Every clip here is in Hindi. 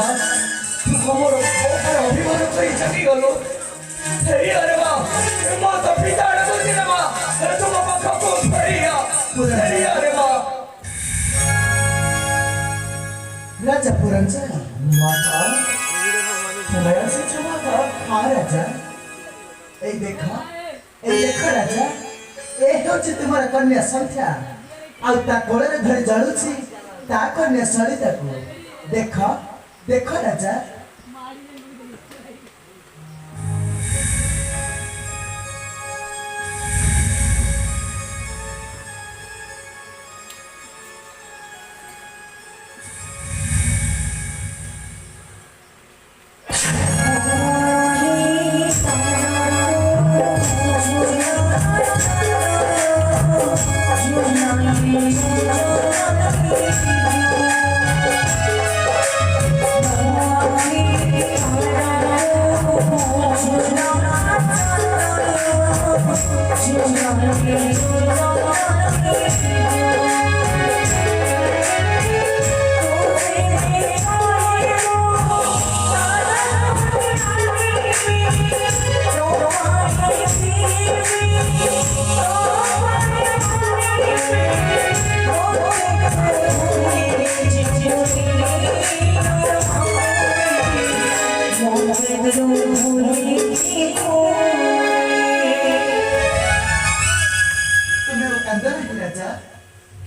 মা তুই খবর অভিমান করে চাকি গেল अरे माँ माँ तो पिता ने तो दिया माँ तुम अपना कपूर फरिया अरे माँ राजा पुरंचा माता नया से चमाता हाँ राजा ए देखा राजा ए होची तुम्हारा कन्या संख्या आउ ता कोले रे धरी जळुची ता कन्या सळिता को देखो राजा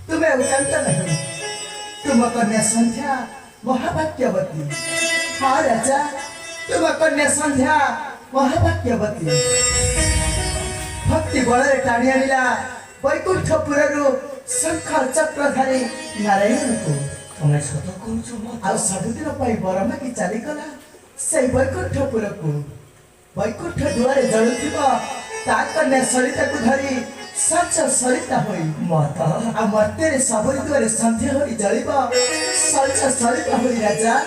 तुम्हें उकंता नहीं तुम कन्या संध्या महाभाग्यवती हाँ राजा तुम कन्या संध्या महाभाग्यवती भक्ति बल टाणी आनिला वैकुंठपुरु शंकर चक्रधारी नारायण को तुम्हें सत कहूँ आ सबुदिन बर मागी चलीगला से वैकुंठपुर को वैकुंठ दुआरे जलुथिबा ता कन्या सरिता को धरी सच सरिता होई माता आ मर्त्य सबरी द्वारे संध्या होई जलिबा सच सरिता होई राजा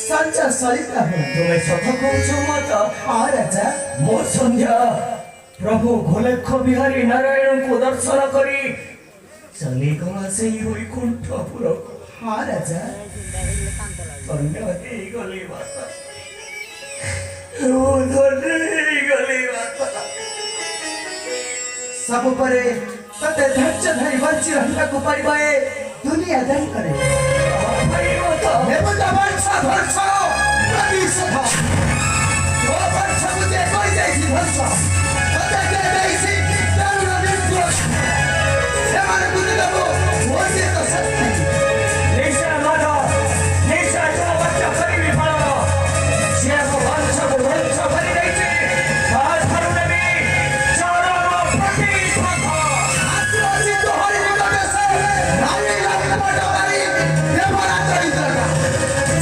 सच सरिता होई तुम्हें सत कहूँ माता हाँ राजा मोर संध्या प्रभु घोलेख बिहारी नारायण को दर्शन करी चली गला से वैकुंठपुर हाँ राजा धन्य गली माता धन्य गली माता सब परे तते धैर्य धरी बंची रहना को परिवाए दुनिया दान करे हे बुझा वर्षा वर्षा नदी सभा वो वर्षा मुझे कोई जैसी वर्षा तते के जैसी तरुण निर्दोष से मन बुझ दबो वो से तो सत्य निशा माता निशा जो बच्चा करी भी पड़ा से को वर्षा भरी रही थी आज हरुण भी चारों प्रति था आजी तो हरि निकट से नारी लाग पटवारी देवरा चरित्र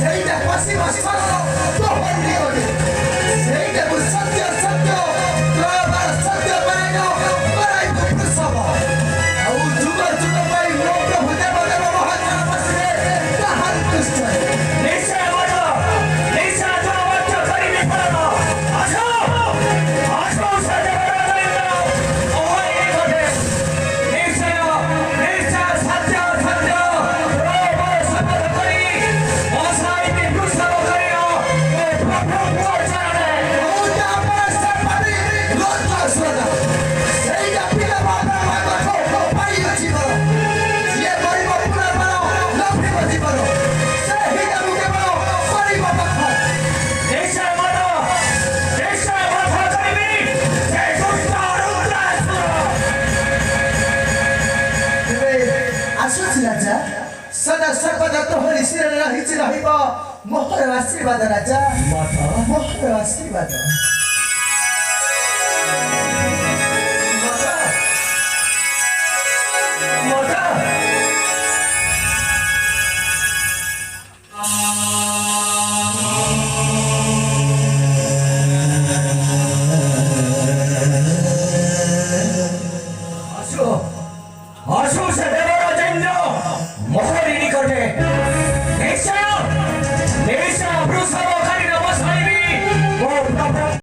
ସେଇଟା ପଶି ବସିବାର ତ ହଣ୍ଡି ଗଲେ ସେଇଟା ମୁଁ ସତ୍ୟ ସତ୍ୟ ପ୍ରବାର ସତ୍ୟ ପାଇନ ପରାଇ ବୃଷଭ ଆଉ ଯୁଗ ଯୁଗ ପାଇଁ ମୋ ପ୍ରଭୁ ଦେବ ଦେବ ମହାଜନ ବସିଲେ ତାହାର ଦୃଷ୍ଟି निशा माता निशा जो बच्चा करी भी पड़ा आशो आशो से देवरा ओए गदे निशा निशा सत्य सत्य प्रभु शपथ करी ओसाई भी दुष्कर्म करियो ए प्रभु पहुंचाने औजा परस्ते पति लोक सुना ସେଇଟା ପିଲା ବାପା ମାଙ୍କ ଠୋ ପାଇ ଅଛି ବର ଯିଏ ଗରିବ ପୁରା ବର ଲକ୍ଷ୍ମୀ ଜୀବନ ସେଇଟା ମୁଁ କେବଳ ଗରିବ ପାଖ निशा माता करी से दुष्ट रुद्रासुर आसुच राजा सदा सर्वदा तोहरी शिर रहिछि रहिब मोहर आशीर्वाद राजा माता मोहर आशीर्वाद माता आशो आशो से देवराजेन्द्र मोहरी निकटे निशा निशा वृषभ